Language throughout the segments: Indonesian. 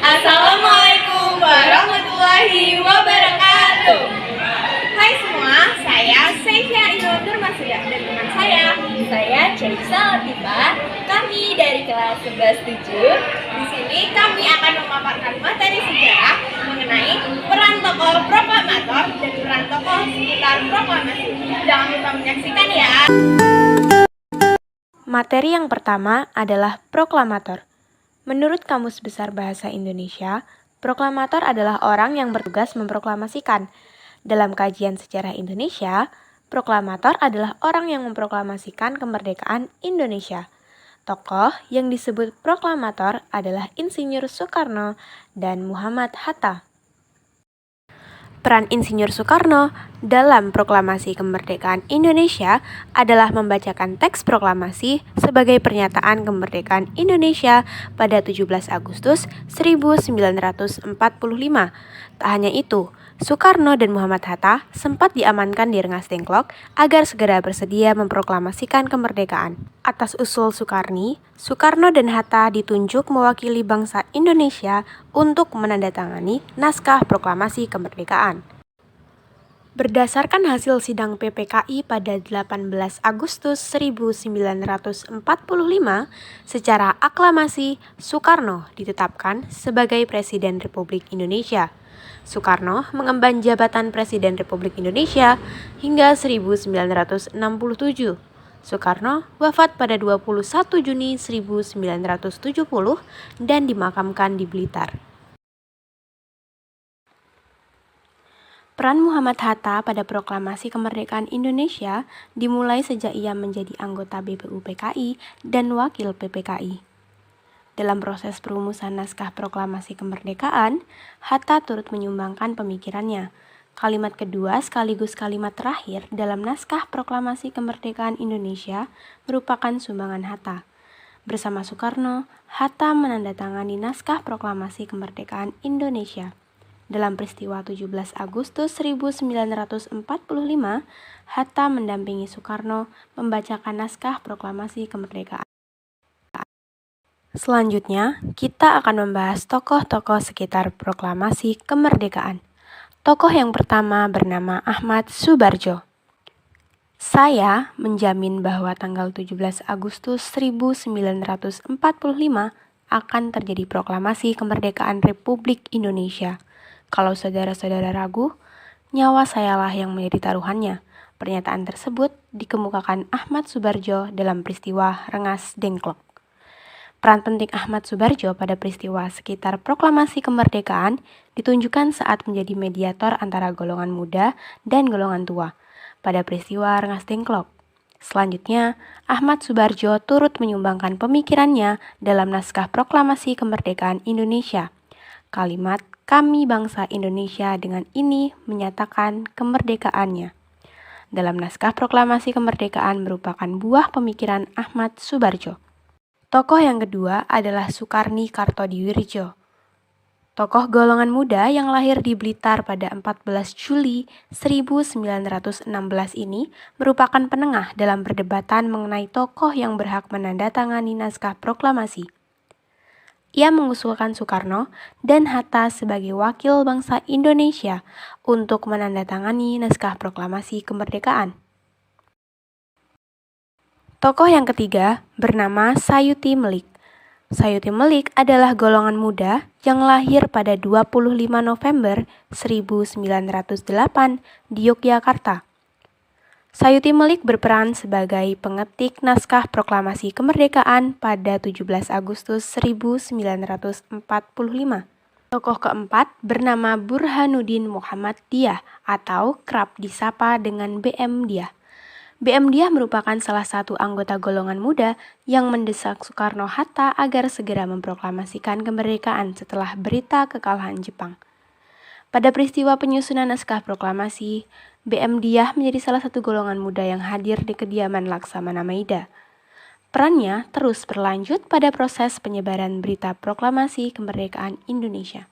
Assalamualaikum warahmatullahi wabarakatuh. Hai semua, saya Seyfia Indodur Masuda dan teman saya Cerisa Latifah. Kami dari kelas 11-7. Di sini kami akan memaparkan materi sejarah mengenai peran tokoh proklamator dan peran tokoh sekitar proklamasi. Jangan lupa menyaksikan ya. Materi yang pertama adalah proklamator. Menurut Kamus Besar Bahasa Indonesia, proklamator adalah orang yang bertugas memproklamasikan. Dalam kajian sejarah Indonesia, proklamator adalah orang yang memproklamasikan kemerdekaan Indonesia. Tokoh yang disebut proklamator adalah Insinyur Soekarno dan Muhammad Hatta. Peran Insinyur Soekarno dalam proklamasi kemerdekaan Indonesia adalah membacakan teks proklamasi sebagai pernyataan kemerdekaan Indonesia pada 17 Agustus 1945. Tak hanya itu, Soekarno dan Muhammad Hatta sempat diamankan di Rengas Dengklok agar segera bersedia memproklamasikan kemerdekaan. Atas usul Soekarno dan Hatta ditunjuk mewakili bangsa Indonesia untuk menandatangani naskah proklamasi kemerdekaan. Berdasarkan hasil sidang PPKI pada 18 Agustus 1945, secara aklamasi Soekarno ditetapkan sebagai Presiden Republik Indonesia. Soekarno mengemban jabatan Presiden Republik Indonesia hingga 1967. Soekarno wafat pada 21 Juni 1970 dan dimakamkan di Blitar. Peran Muhammad Hatta pada proklamasi kemerdekaan Indonesia dimulai sejak ia menjadi anggota BPUPKI dan wakil PPKI. Dalam proses perumusan naskah proklamasi kemerdekaan, Hatta turut menyumbangkan pemikirannya. Kalimat kedua sekaligus kalimat terakhir dalam naskah proklamasi kemerdekaan Indonesia merupakan sumbangan Hatta. Bersama Soekarno, Hatta menandatangani naskah proklamasi kemerdekaan Indonesia. Dalam peristiwa 17 Agustus 1945, Hatta mendampingi Soekarno membacakan naskah proklamasi kemerdekaan. Selanjutnya, kita akan membahas tokoh-tokoh sekitar proklamasi kemerdekaan. Tokoh yang pertama bernama Ahmad Subarjo. Saya menjamin bahwa tanggal 17 Agustus 1945 akan terjadi proklamasi kemerdekaan Republik Indonesia. Kalau saudara-saudara ragu, nyawa sayalah yang menjadi taruhannya. Pernyataan tersebut dikemukakan Ahmad Subarjo dalam peristiwa Rengas Dengklok. Peran penting Ahmad Subarjo pada peristiwa sekitar proklamasi kemerdekaan ditunjukkan saat menjadi mediator antara golongan muda dan golongan tua pada peristiwa Rengas Dengklok. Selanjutnya, Ahmad Subarjo turut menyumbangkan pemikirannya dalam naskah proklamasi kemerdekaan Indonesia. Kalimat "Kami bangsa Indonesia dengan ini menyatakan kemerdekaannya" dalam naskah proklamasi kemerdekaan merupakan buah pemikiran Ahmad Subarjo. Tokoh yang kedua adalah Soekarni Kartodiwirjo. Tokoh golongan muda yang lahir di Blitar pada 14 Juli 1916 ini merupakan penengah dalam perdebatan mengenai tokoh yang berhak menandatangani naskah proklamasi. Ia mengusulkan Soekarno dan Hatta sebagai wakil bangsa Indonesia untuk menandatangani naskah proklamasi kemerdekaan. Tokoh yang ketiga bernama Sayuti Melik. Sayuti Melik adalah golongan muda yang lahir pada 25 November 1908 di Yogyakarta. Sayuti Melik berperan sebagai pengetik naskah proklamasi kemerdekaan pada 17 Agustus 1945. Tokoh keempat bernama Burhanuddin Muhammad Dyah atau kerap disapa dengan BM Dyah. BM Dyah merupakan salah satu anggota golongan muda yang mendesak Soekarno-Hatta agar segera memproklamasikan kemerdekaan setelah berita kekalahan Jepang. Pada peristiwa penyusunan naskah proklamasi, BM Dyah menjadi salah satu golongan muda yang hadir di kediaman Laksamana Maida. Perannya terus berlanjut pada proses penyebaran berita proklamasi kemerdekaan Indonesia.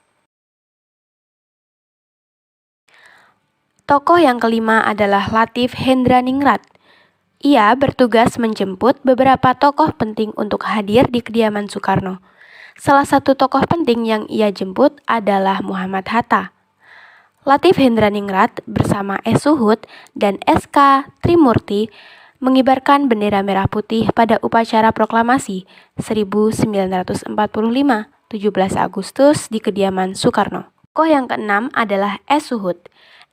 Tokoh yang kelima adalah Latif Hendraningrat. Ia bertugas menjemput beberapa tokoh penting untuk hadir di kediaman Soekarno. Salah satu tokoh penting yang ia jemput adalah Muhammad Hatta. Latif Hendraningrat bersama S. Suhud dan S.K. Trimurti mengibarkan bendera merah putih pada upacara proklamasi 1945, 17 Agustus di kediaman Soekarno. Tokoh yang keenam adalah S. Suhud.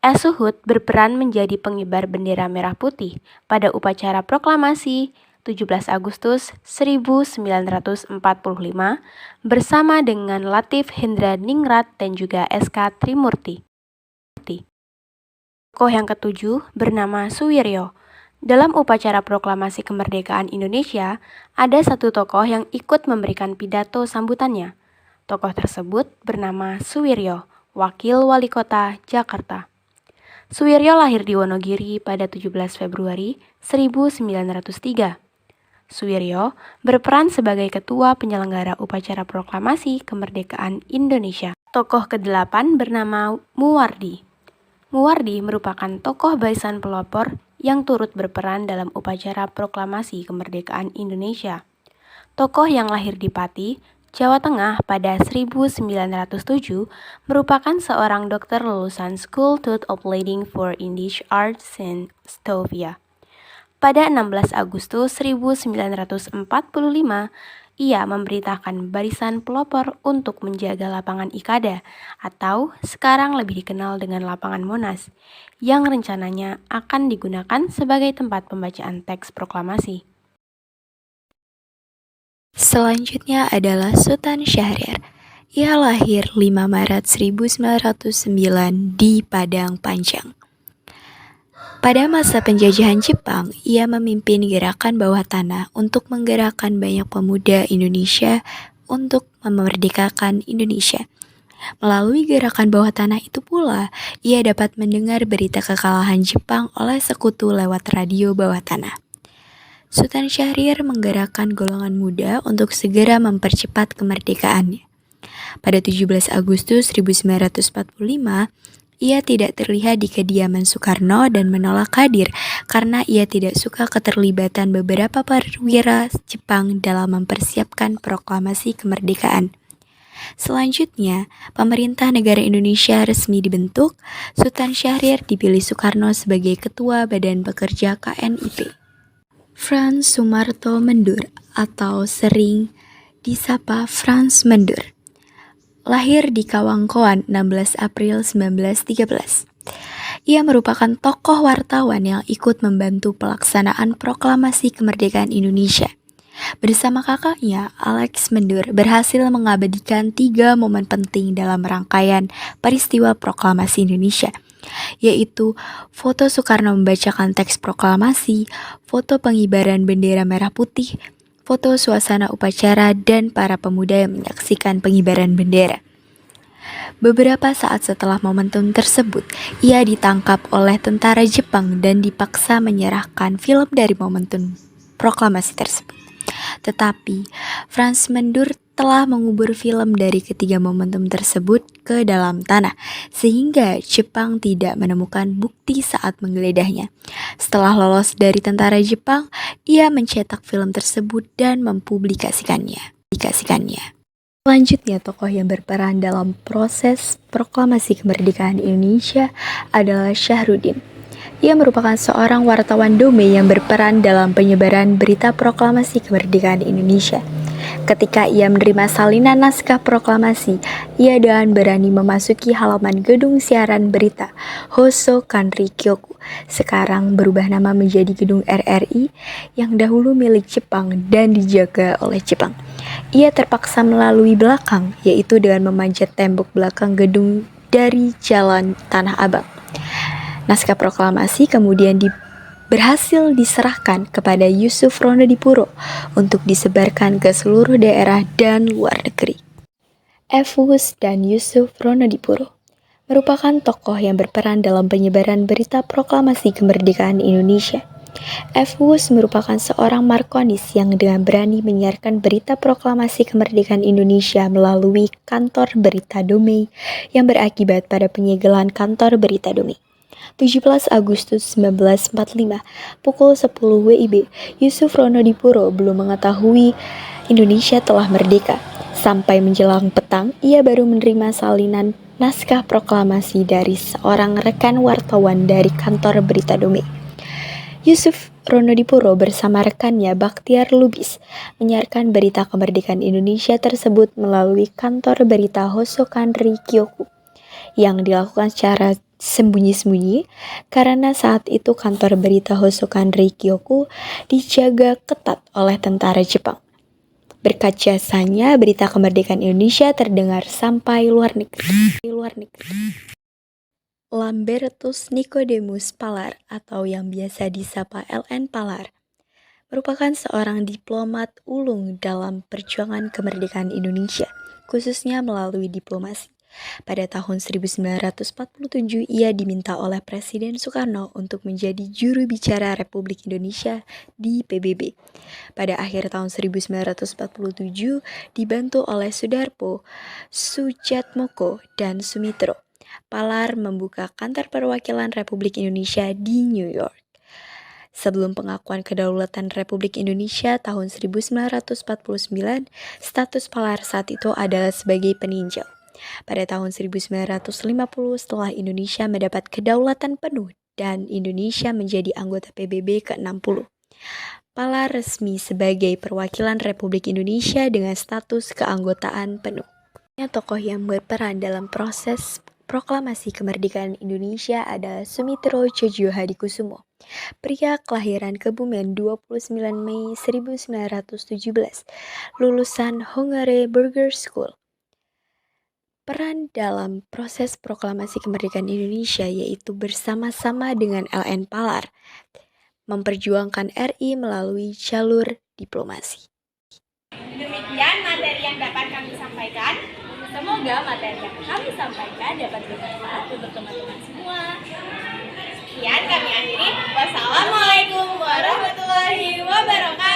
S. Suhud berperan menjadi pengibar bendera merah putih pada upacara proklamasi 17 Agustus 1945 bersama dengan Latif Hendraningrat dan juga S.K. Trimurti. Tokoh yang ketujuh bernama Suwiryo. Dalam upacara proklamasi kemerdekaan Indonesia, ada satu tokoh yang ikut memberikan pidato sambutannya. Tokoh tersebut bernama Suwiryo, Wakil Wali Kota Jakarta. Suwiryo lahir di Wonogiri pada 17 Februari 1903. Suwiryo berperan sebagai ketua penyelenggara upacara proklamasi kemerdekaan Indonesia. Tokoh ke-8 bernama Muwardi. Muwardi merupakan tokoh barisan pelopor yang turut berperan dalam upacara proklamasi kemerdekaan Indonesia. Tokoh yang lahir di Pati, Jawa Tengah pada 1907 merupakan seorang dokter lulusan School of Leading for Indian Arts and Stovia. Pada 16 Agustus 1945, ia memberitakan barisan pelopor untuk menjaga lapangan Ikada atau sekarang lebih dikenal dengan lapangan Monas yang rencananya akan digunakan sebagai tempat pembacaan teks proklamasi. Selanjutnya adalah Sultan Syahrir. Ia lahir 5 Maret 1909 di Padang Panjang. Pada masa penjajahan Jepang, ia memimpin gerakan bawah tanah untuk menggerakkan banyak pemuda Indonesia untuk memerdekakan Indonesia. Melalui gerakan bawah tanah itu pula, ia dapat mendengar berita kekalahan Jepang oleh sekutu lewat radio bawah tanah. Sultan Syahrir menggerakkan golongan muda untuk segera mempercepat kemerdekaannya. Pada 17 Agustus 1945, ia tidak terlihat di kediaman Soekarno dan menolak hadir karena ia tidak suka keterlibatan beberapa perwira Jepang dalam mempersiapkan proklamasi kemerdekaan. Selanjutnya, pemerintah negara Indonesia resmi dibentuk. Sultan Syahrir dipilih Soekarno sebagai Ketua Badan Pekerja KNIP. Frans Sumarto Mendur atau sering disapa Frans Mendur. Lahir di Kawangkoan 16 April 1913. Ia merupakan tokoh wartawan yang ikut membantu pelaksanaan proklamasi kemerdekaan Indonesia. Bersama kakaknya, Alex Mendur berhasil mengabadikan 3 momen penting dalam rangkaian peristiwa proklamasi Indonesia, yaitu foto Soekarno membacakan teks proklamasi, foto pengibaran bendera merah putih, foto suasana upacara, dan para pemuda yang menyaksikan pengibaran bendera. Beberapa saat setelah momentum tersebut, ia ditangkap oleh tentara Jepang dan dipaksa menyerahkan film dari momentum proklamasi tersebut. Tetapi, Frans Mendur telah mengubur film dari ketiga momentum tersebut ke dalam tanah, sehingga Jepang tidak menemukan bukti saat menggeledahnya. Setelah lolos dari tentara Jepang, ia mencetak film tersebut dan mempublikasikannya. Selanjutnya, tokoh yang berperan dalam proses proklamasi kemerdekaan Indonesia adalah Syahrudin. Ia merupakan seorang wartawan Dome yang berperan dalam penyebaran berita proklamasi kemerdekaan Indonesia. Ketika ia menerima salinan naskah proklamasi, ia dengan berani memasuki halaman gedung siaran berita Hoso Kanri Kyoku, sekarang berubah nama menjadi gedung RRI yang dahulu milik Jepang dan dijaga oleh Jepang. Ia terpaksa melalui belakang, yaitu dengan memanjat tembok belakang gedung dari Jalan Tanah Abang. Naskah proklamasi kemudian berhasil diserahkan kepada Yusuf Ronodipuro untuk disebarkan ke seluruh daerah dan luar negeri. F. Wus dan Yusuf Ronodipuro merupakan tokoh yang berperan dalam penyebaran berita proklamasi kemerdekaan Indonesia. F. Wus merupakan seorang Markonis yang dengan berani menyiarkan berita proklamasi kemerdekaan Indonesia melalui kantor berita Dome yang berakibat pada penyegelan kantor berita Dome. 17 Agustus 1945, pukul 10 WIB, Yusuf Ronodipuro belum mengetahui Indonesia telah merdeka. Sampai menjelang petang, ia baru menerima salinan naskah proklamasi dari seorang rekan wartawan dari kantor berita Dome. Yusuf Ronodipuro bersama rekannya Bakhtiar Lubis menyiarkan berita kemerdekaan Indonesia tersebut melalui kantor berita Hosokan Rikyoku yang dilakukan secara sembunyi-sembunyi karena saat itu kantor berita Hosokan Rikyoku dijaga ketat oleh tentara Jepang. Berkat jasanya, berita kemerdekaan Indonesia terdengar sampai luar negeri. Lambertus Nicodemus Palar atau yang biasa disapa LN Palar merupakan seorang diplomat ulung dalam perjuangan kemerdekaan Indonesia, khususnya melalui diplomasi. Pada tahun 1947, ia diminta oleh Presiden Soekarno untuk menjadi juru bicara Republik Indonesia di PBB. Pada akhir tahun 1947, dibantu oleh Sudarpo, Sujatmoko, dan Sumitro, Palar membuka kantor perwakilan Republik Indonesia di New York. Sebelum pengakuan kedaulatan Republik Indonesia tahun 1949, status Palar saat itu adalah sebagai peninjau. Pada tahun 1950, setelah Indonesia mendapat kedaulatan penuh dan Indonesia menjadi anggota PBB ke-60, Palar resmi sebagai perwakilan Republik Indonesia dengan status keanggotaan penuh. Tokoh yang berperan dalam proses proklamasi kemerdekaan Indonesia adalah Sumitro Tjojo Hadikusumo, pria kelahiran Kebumen 29 Mei 1917, lulusan Hongare Burger School. Peran dalam proses proklamasi kemerdekaan Indonesia yaitu bersama-sama dengan LN Palar, memperjuangkan RI melalui jalur diplomasi. Demikian materi yang dapat kami sampaikan. Semoga materi yang kami sampaikan dapat bermanfaat untuk teman-teman semua. Sekian kami akhiri. Wassalamualaikum warahmatullahi wabarakatuh.